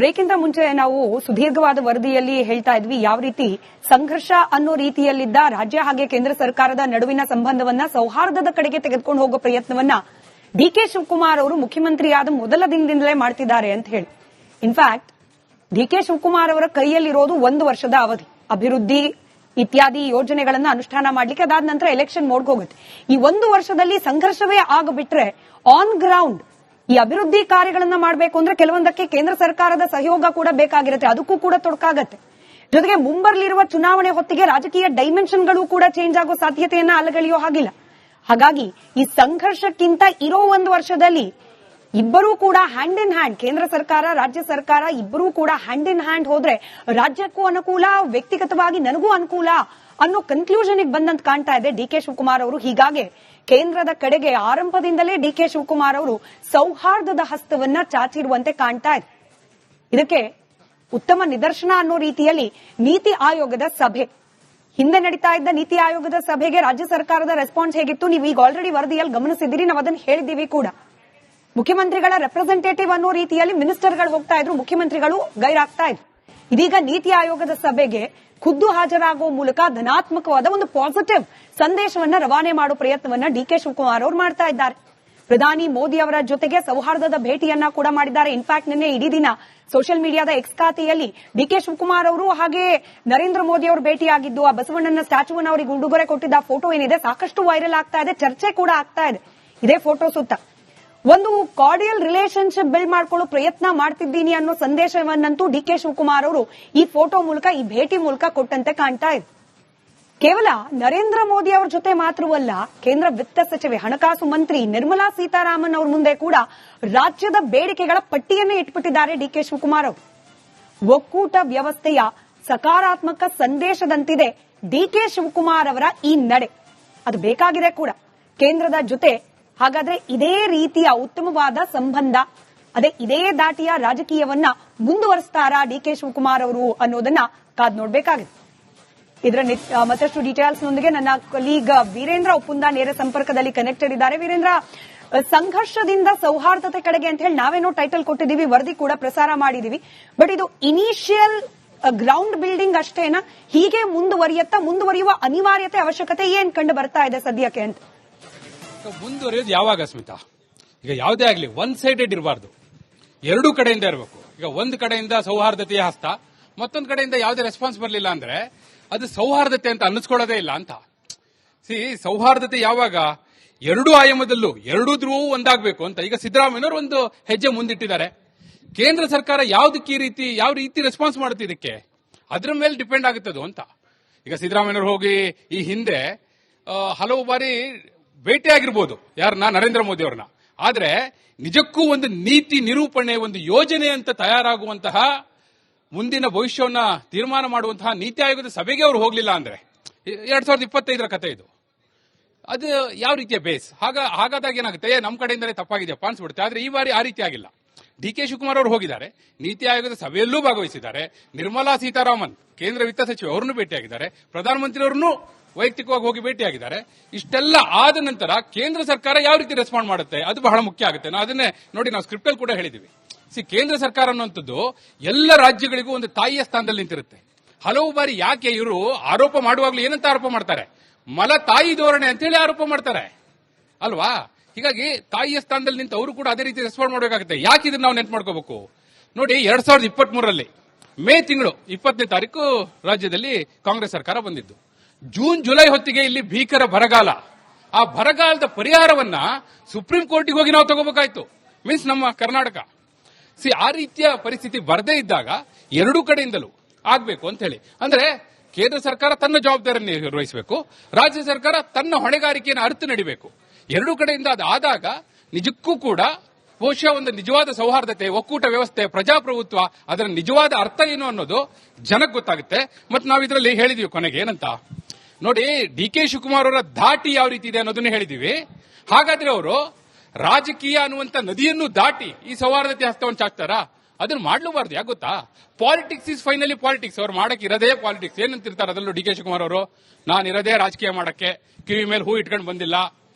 Break ಇಂದ ಮುಂಚೆ ನಾವು ಸುದೀರ್ಘವಾದ ವರದಿಯಲ್ಲಿ ಹೇಳ್ತಾ ಇದ್ವಿ ಯಾವ ರೀತಿ ಸಂಘರ್ಷ ಅನ್ನೋ ರೀತಿಯಲ್ಲಿದ್ದ ರಾಜ್ಯ ಹಾಗೆ ಕೇಂದ್ರ ಸರ್ಕಾರದ ನಡುವಿನ ಸಂಬಂಧವನ್ನ ಸೌಹಾರ್ದದ ಕಡೆಗೆ ತೆಗೆದುಕೊಂಡು ಹೋಗೋ ಪ್ರಯತ್ನವನ್ನ ಡಿಕೆ ಶಿವಕುಮಾರ್ ಅವರು ಮುಖ್ಯಮಂತ್ರಿಯಾದ ಮೊದಲ ದಿನದಿಂದಲೇ ಮಾಡ್ತಿದ್ದಾರೆ ಅಂತ ಹೇಳಿ. ಇನ್ಫ್ಯಾಕ್ಟ್ ಡಿಕೆ ಶಿವಕುಮಾರ್ ಅವರ ಕೈಯಲ್ಲಿರೋದು 1 ವರ್ಷದ ಅವಧಿ, ಅಭಿವೃದ್ಧಿ ಇತ್ಯಾದಿ ಯೋಜನೆಗಳನ್ನ ಅನುಷ್ಠಾನ ಮಾಡ್ಲಿಕ್ಕೆ. ಅದಾದ ನಂತರ ಎಲೆಕ್ಷನ್ ಮೋಡ್ಗೆ ಹೋಗುತ್ತೆ. ಈ 1 ವರ್ಷದಲ್ಲಿ ಸಂಘರ್ಷವೇ ಆಗಬಿಟ್ರೆ ಆನ್ ಗ್ರೌಂಡ್ ಈ ಅಭಿವೃದ್ಧಿ ಕಾರ್ಯಗಳನ್ನ ಮಾಡಬೇಕು ಅಂದ್ರೆ ಕೆಲವೊಂದಕ್ಕೆ ಕೇಂದ್ರ ಸರ್ಕಾರದ ಸಹಯೋಗ ಕೂಡ ಬೇಕಾಗಿರುತ್ತೆ, ಅದಕ್ಕೂ ಕೂಡ ತೊಡಕಾಗತ್ತೆ. ಜೊತೆಗೆ ಮುಂಬರಲಿರುವ ಚುನಾವಣೆ ಹೊತ್ತಿಗೆ ರಾಜಕೀಯ ಡೈಮೆನ್ಷನ್ಗಳು ಕೂಡ ಚೇಂಜ್ ಆಗೋ ಸಾಧ್ಯತೆಯನ್ನ ಅಲಗಳೆಯೋ ಹಾಗಿಲ್ಲ. ಹಾಗಾಗಿ ಈ ಸಂಘರ್ಷಕ್ಕಿಂತ ಇರೋ 1 ವರ್ಷದಲ್ಲಿ ಇಬ್ಬರೂ ಕೂಡ ಹ್ಯಾಂಡ್ ಇನ್ ಹ್ಯಾಂಡ್, ಕೇಂದ್ರ ಸರ್ಕಾರ ರಾಜ್ಯ ಸರ್ಕಾರ ಇಬ್ಬರೂ ಕೂಡ ಹ್ಯಾಂಡ್ ಇನ್ ಹ್ಯಾಂಡ್ ಹೋದ್ರೆ ರಾಜ್ಯಕ್ಕೂ ಅನುಕೂಲ, ವ್ಯಕ್ತಿಗತವಾಗಿ ನನಗೂ ಅನುಕೂಲ ಅನ್ನೋ ಕನ್ಕ್ಲೂಷನ್ ಬಂದಂತ ಕಾಣ್ತಾ ಇದೆ ಡಿಕೆ ಶಿವಕುಮಾರ್ ಅವರು. ಹೀಗಾಗಿ ಕೇಂದ್ರದ ಕಡೆಗೆ ಆರಂಭದಿಂದಲೇ ಡಿಕೆ ಶಿವಕುಮಾರ್ ಅವರು ಸೌಹಾರ್ದದ ಹಸ್ತವನ್ನ ಚಾಚಿರುವಂತೆ ಕಾಣ್ತಾ ಇದೆ. ಇದಕ್ಕೆ ಉತ್ತಮ ನಿದರ್ಶನ ಅನ್ನೋ ರೀತಿಯಲ್ಲಿ ನೀತಿ ಆಯೋಗದ ಸಭೆ, ಹಿಂದೆ ನಡೀತಾ ಇದ್ದ ನೀತಿ ಆಯೋಗದ ಸಭೆಗೆ ರಾಜ್ಯ ಸರ್ಕಾರದ ರೆಸ್ಪಾನ್ಸ್ ಹೇಗಿತ್ತು ನೀವು ಈಗ ಆಲ್ರೆಡಿ ವರದಿಯಲ್ಲಿ ಗಮನಿಸಿದ್ದೀರಿ, ನಾವು ಅದನ್ನು ಹೇಳಿದ್ದೀವಿ ಕೂಡ. ಮುಖ್ಯಮಂತ್ರಿಗಳ ರೆಪ್ರೆಸೆಂಟೇಟಿವ್ ಅನ್ನೋ ರೀತಿಯಲ್ಲಿ ಮಿನಿಸ್ಟರ್ಗಳು ಹೋಗ್ತಾ ಇದ್ರು, ಮುಖ್ಯಮಂತ್ರಿಗಳು ಗೈರಾಗ್ತಾ ಇದ್ರು. ಇದೀಗ ನೀತಿ ಆಯೋಗದ ಸಭೆಗೆ ಖುದ್ದು ಹಾಜರಾಗುವ ಮೂಲಕ ಧನಾತ್ಮಕವಾದ ಒಂದು ಪಾಸಿಟಿವ್ ಸಂದೇಶವನ್ನ ರವಾನೆ ಮಾಡುವ ಪ್ರಯತ್ನವನ್ನ ಡಿಕೆ ಶಿವಕುಮಾರ್ ಅವರು ಮಾಡ್ತಾ ಇದ್ದಾರೆ. ಪ್ರಧಾನಿ ಮೋದಿ ಅವರ ಜೊತೆಗೆ ಸೌಹಾರ್ದದ ಭೇಟಿಯನ್ನ ಕೂಡ ಮಾಡಿದ್ದಾರೆ. ಇನ್ಫ್ಯಾಕ್ಟ್ ನಿನ್ನೆ ಇಡೀ ದಿನ ಸೋಷಿಯಲ್ ಮೀಡಿಯಾದ ಎಕ್ಸ್ ಖಾತೆಯಲ್ಲಿ ಡಿಕೆ ಶಿವಕುಮಾರ್ ಅವರು ಹಾಗೆ ನರೇಂದ್ರ ಮೋದಿ ಅವರು ಭೇಟಿಯಾಗಿದ್ದು, ಆ ಬಸವಣ್ಣನ ಸ್ಟ್ಯಾಚ್ಯೂವನ್ನು ಅವರಿಗೆ ಉಡುಗೊರೆ ಕೊಟ್ಟಿದ್ದ ಫೋಟೋ ಏನಿದೆ ಸಾಕಷ್ಟು ವೈರಲ್ ಆಗ್ತಾ ಇದೆ, ಚರ್ಚೆ ಕೂಡ ಆಗ್ತಾ ಇದೆ. ಇದೇ ಫೋಟೋ ಸುತ್ತ ಒಂದು ಕಾರ್ಡಿಯಲ್ ರಿಲೇಶನ್ಶಿಪ್ ಬಿಲ್ಡ್ ಮಾಡ್ಕೊಳ್ಳೋ ಪ್ರಯತ್ನ ಮಾಡ್ತಿದ್ದೀನಿ ಅನ್ನೋ ಸಂದೇಶವನ್ನಂತೂ ಡಿಕೆ ಶಿವಕುಮಾರ್ ಅವರು ಈ ಫೋಟೋ ಮೂಲಕ, ಈ ಭೇಟಿ ಮೂಲಕ ಕೊಟ್ಟಂತೆ ಕಾಣ್ತಾ ಇದೆ. ಕೇವಲ ನರೇಂದ್ರ ಮೋದಿ ಅವರ ಜೊತೆ ಮಾತ್ರವಲ್ಲ, ಕೇಂದ್ರ ವಿತ್ತ ಸಚಿವೆ ಹಣಕಾಸು ಮಂತ್ರಿ ನಿರ್ಮಲಾ ಸೀತಾರಾಮನ್ ಅವರ ಮುಂದೆ ಕೂಡ ರಾಜ್ಯದ ಬೇಡಿಕೆಗಳ ಪಟ್ಟಿಯನ್ನೇ ಇಟ್ಬಿಟ್ಟಿದ್ದಾರೆ ಡಿಕೆ ಶಿವಕುಮಾರ್ ಅವರು. ಒಕ್ಕೂಟ ವ್ಯವಸ್ಥೆಯ ಸಕಾರಾತ್ಮಕ ಸಂದೇಶದಂತಿದೆ ಡಿಕೆ ಶಿವಕುಮಾರ್ ಅವರ ಈ ನಡೆ. ಅದು ಬೇಕಾಗಿದೆ ಕೂಡ ಕೇಂದ್ರದ ಜೊತೆ. ಹಾಗಾದ್ರೆ ಇದೇ ರೀತಿಯ ಉತ್ತಮವಾದ ಸಂಬಂಧ, ಇದೇ ದಾಟಿಯ ರಾಜಕೀಯವನ್ನ ಮುಂದುವರಿಸ್ತಾರಾ ಡಿಕೆ ಶಿವಕುಮಾರ್ ಅವರು ಅನ್ನೋದನ್ನ ಕಾದ್ ನೋಡ್ಬೇಕಾಗಿದೆ. ಇದರ ಮತ್ತಷ್ಟು ಡೀಟೇಲ್ಸ್ ನೊಂದಿಗೆ ನನ್ನ ಕೊಲೀಗ್ ವೀರೇಂದ್ರ ಉಪ್ಪುಂದ ನೇರ ಸಂಪರ್ಕದಲ್ಲಿ ಕನೆಕ್ಟೆಡ್ ಇದ್ದಾರೆ. ವೀರೇಂದ್ರ, ಸಂಘರ್ಷದಿಂದ ಸೌಹಾರ್ದತೆ ಕಡೆಗೆ ಅಂತ ಹೇಳಿ ನಾವೇನೋ ಟೈಟಲ್ ಕೊಟ್ಟಿದ್ದೀವಿ, ವರದಿ ಕೂಡ ಪ್ರಸಾರ ಮಾಡಿದೀವಿ. ಬಟ್ ಇದು ಇನಿಷಿಯಲ್ ಗ್ರೌಂಡ್ ಬಿಲ್ಡಿಂಗ್ ಅಷ್ಟೇನಾ? ಹೀಗೆ ಮುಂದುವರಿಯುವ ಅನಿವಾರ್ಯತೆ, ಅವಶ್ಯಕತೆ ಏನ್ ಕಂಡು ಬರ್ತಾ ಇದೆ ಸದ್ಯಕ್ಕೆ ಅಂತ? ಮುಂದುವರಿಯೋದು ಯಾವಾಗ ಸ್ಮಿತಾ? ಈಗ ಯಾವುದೇ ಆಗಲಿ ಒನ್ ಸೈಡೆಡ್ ಇರಬಾರ್ದು, ಎರಡೂ ಕಡೆಯಿಂದ ಇರಬೇಕು. ಈಗ ಒಂದು ಕಡೆಯಿಂದ ಸೌಹಾರ್ದತೆಯ ಹಸ್ತ, ಮತ್ತೊಂದು ಕಡೆಯಿಂದ ಯಾವುದೇ ರೆಸ್ಪಾನ್ಸ್ ಬರಲಿಲ್ಲ ಅಂದ್ರೆ ಅದು ಸೌಹಾರ್ದತೆ ಅಂತ ಅನ್ನಿಸ್ಕೊಳ್ಳೋದೇ ಇಲ್ಲ ಅಂತ. ಸೌಹಾರ್ದತೆ ಯಾವಾಗ ಎರಡೂ ಆಯಾಮದಲ್ಲೂ ಎರಡೂ ಧ್ರುವವೂ ಒಂದಾಗಬೇಕು ಅಂತ ಈಗ ಸಿದ್ದರಾಮಯ್ಯನವರು ಒಂದು ಹೆಜ್ಜೆ ಮುಂದಿಟ್ಟಿದ್ದಾರೆ. ಕೇಂದ್ರ ಸರ್ಕಾರ ಯಾವ ರೀತಿ ರೆಸ್ಪಾನ್ಸ್ ಮಾಡುತ್ತೆ ಇದಕ್ಕೆ, ಅದರ ಮೇಲೆ ಡಿಪೆಂಡ್ ಆಗುತ್ತದು ಅಂತ. ಈಗ ಸಿದ್ದರಾಮಯ್ಯನವರು ಹೋಗಿ ಈ ಹಿಂದೆ ಹಲವು ಬಾರಿ ಭೇಟಿಯಾಗಿರ್ಬೋದು ಯಾರನ್ನ, ನರೇಂದ್ರ ಮೋದಿ ಅವರನ್ನ. ಆದ್ರೆ ನಿಜಕ್ಕೂ ಒಂದು ನೀತಿ ನಿರೂಪಣೆ, ಒಂದು ಯೋಜನೆ ಅಂತ ತಯಾರಾಗುವಂತಹ, ಮುಂದಿನ ಭವಿಷ್ಯವನ್ನ ತೀರ್ಮಾನ ಮಾಡುವಂತಹ ನೀತಿ ಆಯೋಗದ ಸಭೆಗೆ ಅವರು ಹೋಗಲಿಲ್ಲ ಅಂದ್ರೆ 2025ರ ಕತೆ ಇದು. ಅದು ಯಾವ ರೀತಿಯ ಬೇಸ್? ಹಾಗಾದಾಗ ಏನಾಗುತ್ತೆ, ನಮ್ಮ ಕಡೆಯಿಂದಲೇ ತಪ್ಪಾಗಿದೆಯಪ್ಪ ಅನ್ಸ್ಬಿಡುತ್ತೆ. ಆದ್ರೆ ಈ ಬಾರಿ ಆ ರೀತಿ ಆಗಿಲ್ಲ. ಡಿಕೆ ಶಿವಕುಮಾರ್ ಅವರು ಹೋಗಿದ್ದಾರೆ, ನೀತಿ ಆಯೋಗದ ಸಭೆಯಲ್ಲೂ ಭಾಗವಹಿಸಿದ್ದಾರೆ. ನಿರ್ಮಲಾ ಸೀತಾರಾಮನ್ ಕೇಂದ್ರ ವಿತ್ತ ಸಚಿವೆ ಅವರನ್ನು ಭೇಟಿಯಾಗಿದ್ದಾರೆ, ಪ್ರಧಾನಮಂತ್ರಿಯವರನ್ನು ವೈಯಕ್ತಿಕವಾಗಿ ಹೋಗಿ ಭೇಟಿಯಾಗಿದ್ದಾರೆ. ಇಷ್ಟೆಲ್ಲ ಆದ ನಂತರ ಕೇಂದ್ರ ಸರ್ಕಾರ ಯಾವ ರೀತಿ ರೆಸ್ಪಾಂಡ್ ಮಾಡುತ್ತೆ ಅದು ಬಹಳ ಮುಖ್ಯ ಆಗುತ್ತೆ. ಅದನ್ನೇ ನೋಡಿ, ನಾವು ಸ್ಕ್ರಿಪ್ಟ್ ಅಲ್ಲಿ ಕೂಡ ಹೇಳಿದೀವಿ. ಕೇಂದ್ರ ಸರ್ಕಾರ ಅನ್ನುವಂಥದ್ದು ಎಲ್ಲ ರಾಜ್ಯಗಳಿಗೂ ಒಂದು ತಾಯಿಯ ಸ್ಥಾನದಲ್ಲಿ ನಿಂತಿರುತ್ತೆ. ಹಲವು ಬಾರಿ ಯಾಕೆ ಇವರು ಆರೋಪ ಮಾಡುವಾಗಲೂ ಏನಂತ ಆರೋಪ ಮಾಡ್ತಾರೆ, ಮಲ ತಾಯಿ ಧೋರಣೆ ಅಂತ ಹೇಳಿ ಆರೋಪ ಮಾಡ್ತಾರೆ ಅಲ್ವಾ? ಹೀಗಾಗಿ ತಾಯಿಯ ಸ್ಥಾನದಲ್ಲಿ ನಿಂತು ಅವರು ಕೂಡ ಅದೇ ರೀತಿ ರೆಸ್ಪಾಂಡ್ ಮಾಡಬೇಕಾಗುತ್ತೆ. ಯಾಕೆ ಇದನ್ನ ನಾವು ನೆನ್ಪು ಮಾಡ್ಕೋಬೇಕು ನೋಡಿ, 2023ರಲ್ಲಿ ಮೇ ತಿಂಗಳು 20ನೇ ತಾರೀಕು ರಾಜ್ಯದಲ್ಲಿ ಕಾಂಗ್ರೆಸ್ ಸರ್ಕಾರ ಬಂದಿದ್ದು. ಜೂನ್ ಜುಲೈ ಹೊತ್ತಿಗೆ ಇಲ್ಲಿ ಭೀಕರ ಬರಗಾಲ. ಆ ಬರಗಾಲದ ಪರಿಹಾರವನ್ನ ಸುಪ್ರೀಂ ಕೋರ್ಟಿಗೆ ಹೋಗಿ ನಾವು ತಗೋಬೇಕಾಯ್ತು, ಮೀನ್ಸ್ ನಮ್ಮ ಕರ್ನಾಟಕ. ಆ ರೀತಿಯ ಪರಿಸ್ಥಿತಿ ಬರದೇ ಇದ್ದಾಗ ಎರಡೂ ಕಡೆಯಿಂದಲೂ ಆಗ್ಬೇಕು ಅಂತ ಹೇಳಿ, ಅಂದ್ರೆ ಕೇಂದ್ರ ಸರ್ಕಾರ ತನ್ನ ಜವಾಬ್ದಾರಿಯನ್ನು ನಿರ್ವಹಿಸಬೇಕು, ರಾಜ್ಯ ಸರ್ಕಾರ ತನ್ನ ಹೊಣೆಗಾರಿಕೆಯನ್ನು ಅರಿತು ನಡಿಬೇಕು. ಎರಡೂ ಕಡೆಯಿಂದ ಅದಾದಾಗ ನಿಜಕ್ಕೂ ಕೂಡ ಬಹುಶಃ ಒಂದು ನಿಜವಾದ ಸೌಹಾರ್ದತೆ, ಒಕ್ಕೂಟ ವ್ಯವಸ್ಥೆ, ಪ್ರಜಾಪ್ರಭುತ್ವ, ಅದರ ನಿಜವಾದ ಅರ್ಥ ಏನು ಅನ್ನೋದು ಜನಕ್ಕೆ ಗೊತ್ತಾಗುತ್ತೆ. ಮತ್ತು ನಾವು ಇದರಲ್ಲಿ ಹೇಳಿದೀವಿ ಕೊನೆಗೆ ಏನಂತ ನೋಡಿ, ಡಿಕೆ ಶಿವಕುಮಾರ್ ಅವರ ಧಾಟಿ ಯಾವ ರೀತಿ ಇದೆ ಅನ್ನೋದನ್ನ ಹೇಳಿದೀವಿ. ಹಾಗಾದ್ರೆ ಅವರು ರಾಜಕೀಯ ಅನ್ನುವಂತ ನದಿಯನ್ನು ದಾಟಿ ಈ ಸೌಹಾರ್ದತೆ ಹಸ್ತವನ್ನು ಚಾಚ್ತಾರಾ? ಅದನ್ನ ಮಾಡ್ಲೂಬಾರ್ದು. ಯಾಕೆ ಗೊತ್ತಾ, ಪಾಲಿಟಿಕ್ಸ್ ಇಸ್ ಫೈನಲಿ ಪಾಲಿಟಿಕ್ಸ್. ಅವ್ರು ಮಾಡಕ್ಕೆ ಇರೋದೇ ಪಾಲಿಟಿಕ್ಸ್. ಏನಂತಿರ್ತಾರೆ ಅದರಲ್ಲೂ ಡಿಕೆ ಶಿವಕುಮಾರ್ ಅವರು, ನಾನು ಇರೋದೇ ರಾಜಕೀಯ ಮಾಡಕ್ಕೆ, ಕಿವಿ ಮೇಲೆ ಹೂ ಇಟ್ಕೊಂಡು ಬಂದಿಲ್ಲ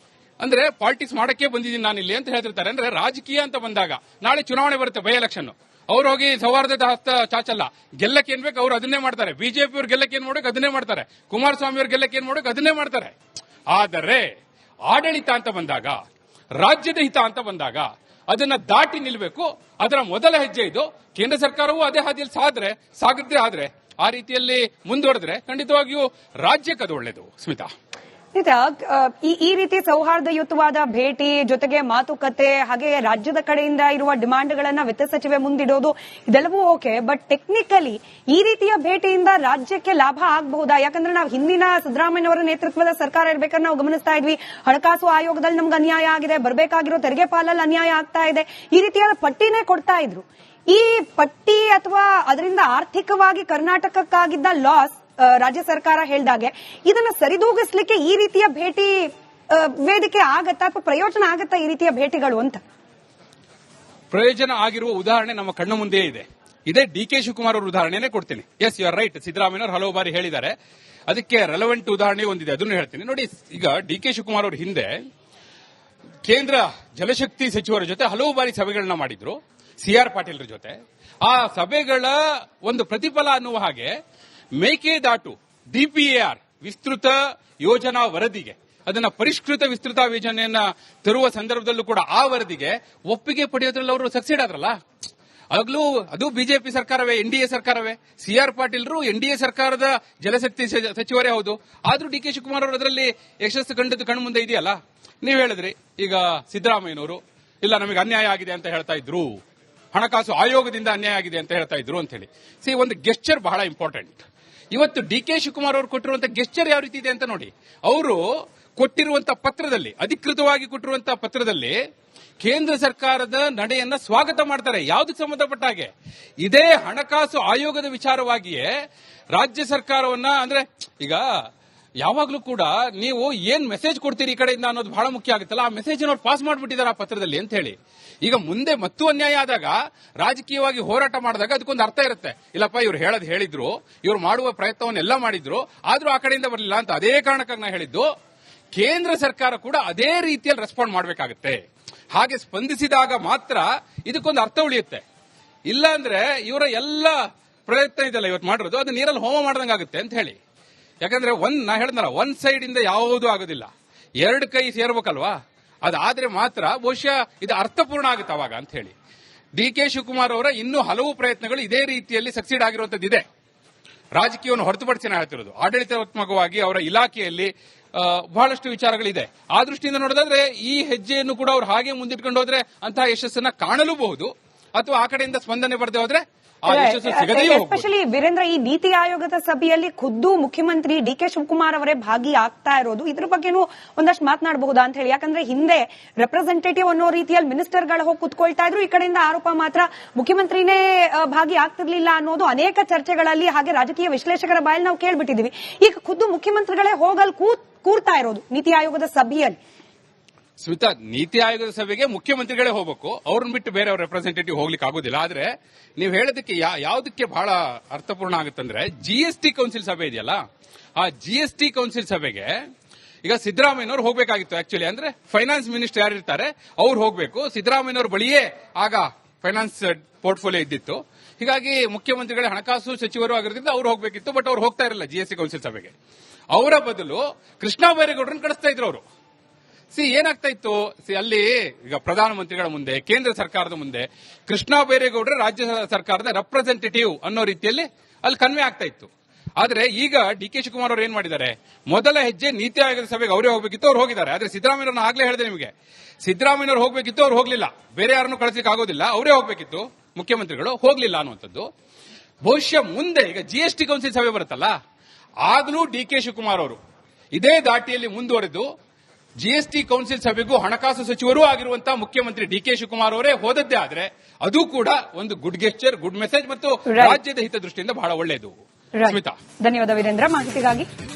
ಅಂದ್ರೆ ಪಾಲಿಟಿಕ್ಸ್ ಮಾಡಕ್ಕೆ ಬಂದಿದ್ದೀನಿ ನಾನಿಲ್ಲಿ ಅಂತ ಹೇಳ್ತಿರ್ತಾರೆ. ಅಂದ್ರೆ ರಾಜಕೀಯ ಅಂತ ಬಂದಾಗ ನಾಳೆ ಚುನಾವಣೆ ಬರುತ್ತೆ, ಬೈ ಎಲೆಕ್ಷನ್. ಅವ್ರು ಹೋಗಿ ಸೌಹಾರ್ದದ ಹಸ್ತ ಚಾಚಲ್ಲ. ಗೆಲ್ಲಕ್ಕೆ ಏನ್ ಬೇಕು ಅವ್ರು ಅದನ್ನೇ ಮಾಡ್ತಾರೆ. ಬಿಜೆಪಿ ಅವ್ರು ಗೆಲ್ಲಕ್ಕೆ ಏನ್ ಮಾಡೋಕೆ ಅದನ್ನೇ ಮಾಡ್ತಾರೆ. ಕುಮಾರಸ್ವಾಮಿ ಅವ್ರು ಗೆಲ್ಲಕ್ಕೆ ಏನ್ ಮಾಡೋಕೆ ಅದನ್ನೇ ಮಾಡ್ತಾರೆ. ಆದರೆ ಆಡಳಿತ ಅಂತ ಬಂದಾಗ, ರಾಜ್ಯದ ಹಿತ ಅಂತ ಬಂದಾಗ ಅದನ್ನ ದಾಟಿ ನಿಲ್ಲಬೇಕು. ಅದರ ಮೊದಲ ಹೆಜ್ಜೆ ಇದು. ಕೇಂದ್ರ ಸರ್ಕಾರವೂ ಅದೇ ಹಾದಿಯಲ್ಲಿ ಸಾಗದ್ದೇ ಆದ್ರೆ, ಆ ರೀತಿಯಲ್ಲಿ ಮುಂದುವರೆದ್ರೆ ಖಂಡಿತವಾಗಿಯೂ ರಾಜ್ಯಕ್ಕೆ ಅದು ಒಳ್ಳೇದು. ಸ್ಮಿತಾ, ಈ ರೀತಿ ಸೌಹಾರ್ದಯುತವಾದ ಭೇಟಿ ಜೊತೆಗೆ ಮಾತುಕತೆ, ಹಾಗೆ ರಾಜ್ಯದ ಕಡೆಯಿಂದ ಇರುವ ಡಿಮಾಂಡ್ಗಳನ್ನ ವಿತ್ತ ಸಚಿವೆ ಮುಂದಿಡೋದು, ಇದೆಲ್ಲವೂ ಓಕೆ. ಬಟ್ ಟೆಕ್ನಿಕಲಿ ಈ ರೀತಿಯ ಭೇಟಿಯಿಂದ ರಾಜ್ಯಕ್ಕೆ ಲಾಭ ಆಗಬಹುದಾ? ಯಾಕಂದ್ರೆ ನಾವು ಹಿಂದಿನ ಸಿದ್ದರಾಮಯ್ಯ ನೇತೃತ್ವದ ಸರ್ಕಾರ ಇರ್ಬೇಕಾದ್ರೆ ನಾವು ಗಮನಿಸ್ತಾ ಇದ್ವಿ, ಹಣಕಾಸು ಆಯೋಗದಲ್ಲಿ ನಮ್ಗೆ ಅನ್ಯಾಯ ಆಗಿದೆ, ಬರಬೇಕಾಗಿರೋ ತೆರಿಗೆ ಪಾಲಲ್ಲಿ ಅನ್ಯಾಯ ಆಗ್ತಾ ಇದೆ, ಈ ರೀತಿಯಾದ ಪಟ್ಟಿನೇ ಕೊಡ್ತಾ ಇದ್ರು. ಈ ಪಟ್ಟಿ ಅಥವಾ ಅದರಿಂದ ಆರ್ಥಿಕವಾಗಿ ಕರ್ನಾಟಕಕ್ಕಾಗಿದ್ದ ಲಾಸ್ ರಾಜ್ಯ ಸರ್ಕಾರ ಹೇಳಿದಾಗೆ ಇದನ್ನು ಸರಿದೂಗಿಸ್ಲಿಕ್ಕೆ ಈ ರೀತಿಯ ಭೇಟಿ ವೇದಿಕೆ ಆಗತ್ತಾ ಅಥವಾ ಪ್ರಯೋಜನ ಆಗತ್ತಾ ಈ ರೀತಿಯ ಭೇಟಿಗಳು ಅಂತ? ಪ್ರಯೋಜನ ಆಗಿರುವ ಉದಾಹರಣೆ ನಮ್ಮ ಕಣ್ಣ ಮುಂದೆ ಇದೆ. ಇದೇ ಡಿಕೆ ಶಿವಕುಮಾರ್ ಅವರ ಉದಾಹರಣೆನೇ ಕೊಡ್ತೀನಿ. Yes, you are right. Siddaramaiah ಹಲವು ಬಾರಿ ಹೇಳಿದ್ದಾರೆ. ಅದಕ್ಕೆ ರೆಲೆವೆಂಟ್ ಉದಾಹರಣೆ ಒಂದಿದೆ, ಅದನ್ನು ಹೇಳ್ತೀನಿ ನೋಡಿ. ಈಗ ಡಿಕೆ ಶಿವಕುಮಾರ್ ಅವರು ಹಿಂದೆ ಕೇಂದ್ರ ಜಲಶಕ್ತಿ ಸಚಿವರ ಜೊತೆ ಹಲವು ಬಾರಿ ಸಭೆಗಳನ್ನ ಮಾಡಿದ್ರು, ಸಿಆರ್ ಪಾಟೀಲ್ರ ಜೊತೆ. ಆ ಸಭೆಗಳ ಒಂದು ಪ್ರತಿಫಲ ಅನ್ನುವ ಹಾಗೆ ಮೇಕೆದಾಟು ಡಿಪಿಎಆರ್ ವಿಸ್ತೃತ ಯೋಜನಾ ವರದಿಗೆ, ಅದನ್ನ ಪರಿಷ್ಕೃತ ವಿಸ್ತೃತ ಯೋಜನೆಯನ್ನ ತರುವ ಸಂದರ್ಭದಲ್ಲೂ ಕೂಡ ಆ ವರದಿಗೆ ಒಪ್ಪಿಗೆ ಪಡೆಯೋದ್ರಲ್ಲಿ ಅವರು ಸಕ್ಸೀಡ್ ಆದ್ರಲ್ಲ. ಆಗ್ಲೂ ಅದು ಬಿಜೆಪಿ ಸರ್ಕಾರವೇ, ಎನ್ಡಿಎ ಸರ್ಕಾರವೇ. ಸಿಆರ್ ಪಾಟೀಲ್ರು ಎನ್ಡಿಎ ಸರ್ಕಾರದ ಜಲಶಕ್ತಿ ಸಚಿವರೇ ಹೌದು. ಆದ್ರೂ ಡಿಕೆ ಶಿವಕುಮಾರ್ ಅವರು ಅದರಲ್ಲಿ ಯಶಸ್ಸು ಕಂಡದ್ದು ಕಣ್ಣು ಮುಂದೆ ಇದೆಯಲ್ಲ. ನೀವು ಹೇಳಿದ್ರಿ ಈಗ ಸಿದ್ದರಾಮಯ್ಯನವರು ಇಲ್ಲ ನಮಗೆ ಅನ್ಯಾಯ ಆಗಿದೆ ಅಂತ ಹೇಳ್ತಾ ಇದ್ರು, ಹಣಕಾಸು ಆಯೋಗದಿಂದ ಅನ್ಯಾಯ ಆಗಿದೆ ಅಂತ ಹೇಳ್ತಾ ಇದ್ರು ಅಂತ ಹೇಳಿ. ಒಂದು ಗೆಸ್ಚರ್ ಬಹಳ ಇಂಪಾರ್ಟೆಂಟ್. ಇವತ್ತು ಡಿಕೆ ಶಿವಕುಮಾರ್ ಅವರು ಕೊಟ್ಟಿರುವಂತಹ ಗೆಸ್ಚರ್ ಯಾವ ರೀತಿ ಇದೆ ಅಂತ ನೋಡಿ. ಅವರು ಕೊಟ್ಟಿರುವಂತಹ ಪತ್ರದಲ್ಲಿ, ಅಧಿಕೃತವಾಗಿ ಕೊಟ್ಟಿರುವಂತಹ ಪತ್ರದಲ್ಲಿ ಕೇಂದ್ರ ಸರ್ಕಾರದ ನಡೆಯನ್ನ ಸ್ವಾಗತ ಮಾಡ್ತಾರೆ. ಯಾವುದಕ್ಕೆ ಸಂಬಂಧಪಟ್ಟ ಹಾಗೆ? ಇದೇ ಹಣಕಾಸು ಆಯೋಗದ ವಿಚಾರವಾಗಿಯೇ ರಾಜ್ಯ ಸರ್ಕಾರವನ್ನ, ಅಂದ್ರೆ ಈಗ ಯಾವಾಗ್ಲೂ ಕೂಡ ನೀವು ಏನ್ ಮೆಸೇಜ್ ಕೊಡ್ತೀರಿ ಈ ಕಡೆಯಿಂದ ಅನ್ನೋದು ಬಹಳ ಮುಖ್ಯ ಆಗುತ್ತಲ್ಲ. ಆ ಮೆಸೇಜ್ ಅವ್ರು ಪಾಸ್ ಮಾಡಿಬಿಟ್ಟಿದ್ದಾರೆ ಆ ಪತ್ರದಲ್ಲಿ ಅಂತ ಹೇಳಿ. ಈಗ ಮುಂದೆ ಮತ್ತೂ ಅನ್ಯಾಯ ಆದಾಗ, ರಾಜಕೀಯವಾಗಿ ಹೋರಾಟ ಮಾಡಿದಾಗ ಅದಕ್ಕೊಂದು ಅರ್ಥ ಇರುತ್ತೆ. ಇಲ್ಲಪ್ಪ ಇವ್ರು ಹೇಳಿದ್ರು, ಇವ್ರು ಮಾಡುವ ಪ್ರಯತ್ನವನ್ನೆಲ್ಲ ಮಾಡಿದ್ರು, ಆದ್ರೂ ಆ ಕಡೆಯಿಂದ ಬರಲಿಲ್ಲ ಅಂತ. ಅದೇ ಕಾರಣಕ್ಕಾಗಿ ನಾ ಹೇಳಿದ್ದು, ಕೇಂದ್ರ ಸರ್ಕಾರ ಕೂಡ ಅದೇ ರೀತಿಯಲ್ಲಿ ರೆಸ್ಪಾಂಡ್ ಮಾಡಬೇಕಾಗುತ್ತೆ. ಹಾಗೆ ಸ್ಪಂದಿಸಿದಾಗ ಮಾತ್ರ ಇದಕ್ಕೊಂದು ಅರ್ಥ ಉಳಿಯುತ್ತೆ. ಇಲ್ಲ ಅಂದ್ರೆ ಇವರ ಎಲ್ಲ ಪ್ರಯತ್ನ ಇದೆಲ್ಲ ಇವತ್ತು ಮಾಡಿರೋದು ಅದು ನೀರಲ್ಲಿ ಹೋಮ ಮಾಡ್ದಂಗಾಗುತ್ತೆ ಅಂತ ಹೇಳಿ. ಯಾಕಂದ್ರೆ ನಾ ಹೇಳಿದ್ನಲ್ಲ, ಒಂದ್ ಸೈಡ್ ಇಂದ ಯಾವುದೂ ಆಗೋದಿಲ್ಲ, ಎರಡು ಕೈ ಸೇರ್ಬೇಕಲ್ವಾ. ಅದಾದ್ರೆ ಮಾತ್ರ ಬಹುಶಃ ಇದು ಅರ್ಥಪೂರ್ಣ ಆಗುತ್ತೆ ಅವಾಗ ಅಂತ ಹೇಳಿ. ಡಿಕೆ ಶಿವಕುಮಾರ್ ಅವರ ಇನ್ನೂ ಹಲವು ಪ್ರಯತ್ನಗಳು ಇದೇ ರೀತಿಯಲ್ಲಿ ಸಕ್ಸೀಡ್ ಆಗಿರುವಂತದ್ದಿದೆ. ರಾಜಕೀಯವನ್ನು ಹೊರತುಪಡಿಸಿ ನಾ ಹೇಳ್ತಿರೋದು, ಆಡಳಿತಾತ್ಮಕವಾಗಿ ಅವರ ಇಲಾಖೆಯಲ್ಲಿ ಬಹಳಷ್ಟು ವಿಚಾರಗಳಿದೆ. ಆ ದೃಷ್ಟಿಯಿಂದ ನೋಡೋದಾದ್ರೆ ಈ ಹೆಜ್ಜೆಯನ್ನು ಕೂಡ ಅವ್ರು ಹಾಗೆ ಮುಂದಿಟ್ಕೊಂಡು ಹೋದ್ರೆ ಅಂತಹ ಯಶಸ್ಸನ್ನ ಕಾಣಲೂಬಹುದು, ಅಥವಾ ಆ ಕಡೆಯಿಂದ ಸ್ಪಂದನೆ ಬರದೆ ಹೋದ್ರೆ ಎಸ್ಪೆಷಲಿ ವೀರೇಂದ್ರ, ಈ ನೀತಿ ಆಯೋಗದ ಸಭೆಯಲ್ಲಿ ಖುದ್ದು ಮುಖ್ಯಮಂತ್ರಿ ಡಿಕೆ ಶಿವಕುಮಾರ್ ಅವರೇ ಭಾಗಿಯಾಗ್ತಾ ಇರೋದು, ಇದ್ರ ಬಗ್ಗೆನೂ ಒಂದಷ್ಟು ಮಾತನಾಡಬಹುದಾ ಅಂತ ಹೇಳಿ. ಯಾಕಂದ್ರೆ ಹಿಂದೆ ರೆಪ್ರೆಸೆಂಟೇಟಿವ್ ಅನ್ನೋ ರೀತಿಯಲ್ಲಿ ಮಿನಿಸ್ಟರ್ಗಳು ಹೋಗಿ ಕುತ್ಕೊಳ್ತಾ ಇದ್ರು, ಈ ಕಡೆಯಿಂದ ಆರೋಪ ಮಾತ್ರ ಮುಖ್ಯಮಂತ್ರಿನೇ ಭಾಗಿಯಾಗ್ತಿರ್ಲಿಲ್ಲ ಅನ್ನೋದು ಅನೇಕ ಚರ್ಚೆಗಳಲ್ಲಿ ಹಾಗೆ ರಾಜಕೀಯ ವಿಶ್ಲೇಷಕರ ಬಾಯಲ್ಲಿ ನಾವು ಕೇಳ್ಬಿಟ್ಟಿದೀವಿ. ಈಗ ಖುದ್ದು ಮುಖ್ಯಮಂತ್ರಿಗಳೇ ಹೋಗಲ್ ಕೂರ್ತಾ ಇರೋದು ನೀತಿ ಆಯೋಗದ ಸಭೆಯಲ್ಲಿ. ಸ್ಮಿತಾ, ನೀತಿ ಆಯೋಗದ ಸಭೆಗೆ ಮುಖ್ಯಮಂತ್ರಿಗಳೇ ಹೋಗಬೇಕು, ಅವ್ರನ್ನ ಬಿಟ್ಟು ಬೇರೆ ಅವ್ರ ರೆಪ್ರೆಸೆಂಟೇಟಿವ್ ಹೋಗ್ಲಿಕ್ಕೆ ಆಗೋದಿಲ್ಲ. ಆದ್ರೆ ನೀವು ಹೇಳೋದಕ್ಕೆ ಯಾವುದಕ್ಕೆ ಬಹಳ ಅರ್ಥಪೂರ್ಣ ಆಗುತ್ತಂದ್ರೆ, ಜಿಎಸ್ಟಿ ಕೌನ್ಸಿಲ್ ಸಭೆ ಇದೆಯಲ್ಲ, ಆ ಜಿಎಸ್ಟಿ ಕೌನ್ಸಿಲ್ ಸಭೆಗೆ ಈಗ ಸಿದ್ದರಾಮಯ್ಯನವರು ಹೋಗಬೇಕಾಗಿತ್ತು. ಆಕ್ಚುಲಿ ಅಂದ್ರೆ ಫೈನಾನ್ಸ್ ಮಿನಿಸ್ಟರ್ ಯಾರಿರ್ತಾರೆ ಅವ್ರು ಹೋಗಬೇಕು. ಸಿದ್ದರಾಮಯ್ಯನವ್ರ ಬಳಿಯೇ ಆಗ ಫೈನಾನ್ಸ್ ಪೋರ್ಟ್ಫೋಲಿಯೋ ಇದ್ದಿತ್ತು. ಹೀಗಾಗಿ ಮುಖ್ಯಮಂತ್ರಿಗಳೇ ಹಣಕಾಸು ಸಚಿವರು ಆಗಿರೋದ್ರಿಂದ ಅವ್ರು ಹೋಗಬೇಕಿತ್ತು. ಬಟ್ ಅವ್ರು ಹೋಗ್ತಾ ಇರಲಿಲ್ಲ ಜಿಎಸ್ಟಿ ಕೌನ್ಸಿಲ್ ಸಭೆಗೆ. ಅವರ ಬದಲು ಕೃಷ್ಣ ಬೈರೇಗೌಡರನ್ನು ಕಳಿಸ್ತಾ ಇದ್ರು ಅವರು. ಏನಾಗ್ತಾ ಇತ್ತು, ಅಲ್ಲಿ ಈಗ ಪ್ರಧಾನಮಂತ್ರಿಗಳ ಮುಂದೆ, ಕೇಂದ್ರ ಸರ್ಕಾರದ ಮುಂದೆ ಕೃಷ್ಣ ಬೈರೇಗೌಡರ ರಾಜ್ಯ ಸರ್ಕಾರದ ರೆಪ್ರೆಸೆಂಟೇಟಿವ್ ಅನ್ನೋ ರೀತಿಯಲ್ಲಿ ಅಲ್ಲಿ ಕನ್ವೆ ಆಗ್ತಾ ಇತ್ತು. ಆದ್ರೆ ಈಗ ಡಿಕೆ ಶಿವಕುಮಾರ್ ಅವರು ಏನ್ ಮಾಡಿದ್ದಾರೆ, ಮೊದಲ ಹೆಜ್ಜೆ ನೀತಿ ಆಯೋಗದ ಸಭೆಗೆ ಅವರೇ ಹೋಗಬೇಕಿತ್ತು, ಅವ್ರು ಹೋಗಿದ್ದಾರೆ. ಆದ್ರೆ ಸಿದ್ದರಾಮಯ್ಯವ್ರನ್ನ ಆಗ್ಲೇ ಹೇಳಿದೆ ನಿಮಗೆ, ಸಿದ್ದರಾಮಯ್ಯವ್ರು ಹೋಗಬೇಕಿತ್ತು, ಅವ್ರು ಹೋಗ್ಲಿಲ್ಲ. ಬೇರೆ ಯಾರನ್ನು ಕಳಿಸಲಿಕ್ಕೆ ಆಗೋದಿಲ್ಲ, ಅವರೇ ಹೋಗಬೇಕಿತ್ತು, ಮುಖ್ಯಮಂತ್ರಿಗಳು ಹೋಗ್ಲಿಲ್ಲ ಅನ್ನುವಂಥದ್ದು. ಬಹುಶಃ ಮುಂದೆ ಈಗ ಜಿಎಸ್ಟಿ ಕೌನ್ಸಿಲ್ ಸಭೆ ಬರುತ್ತಲ್ಲ, ಆಗ್ಲೂ ಡಿಕೆ ಶಿವಕುಮಾರ್ ಅವರು ಇದೇ ದಾಟಿಯಲ್ಲಿ ಮುಂದುವರೆದು ಜಿಎಸ್ಟಿ ಕೌನ್ಸಿಲ್ ಸಭೆಗೂ ಹಣಕಾಸು ಸಚಿವರೂ ಆಗಿರುವಂತಹ ಮುಖ್ಯಮಂತ್ರಿ ಡಿಕೆ ಶಿವಕುಮಾರ್ ಅವರೇ ಹೋದದ್ದೇ ಆದ್ರೆ ಅದು ಕೂಡ ಒಂದು ಗುಡ್ ಗೆಸ್ಚರ್, ಗುಡ್ ಮೆಸೇಜ್ ಮತ್ತು ರಾಜ್ಯದ ಹಿತದೃಷ್ಟಿಯಿಂದ ಬಹಳ ಒಳ್ಳೆಯದು. ಸ್ಮಿತಾ, ಧನ್ಯವಾದ ವೀರೇಂದ್ರ ಮಾಹಿತಿಗಾಗಿ.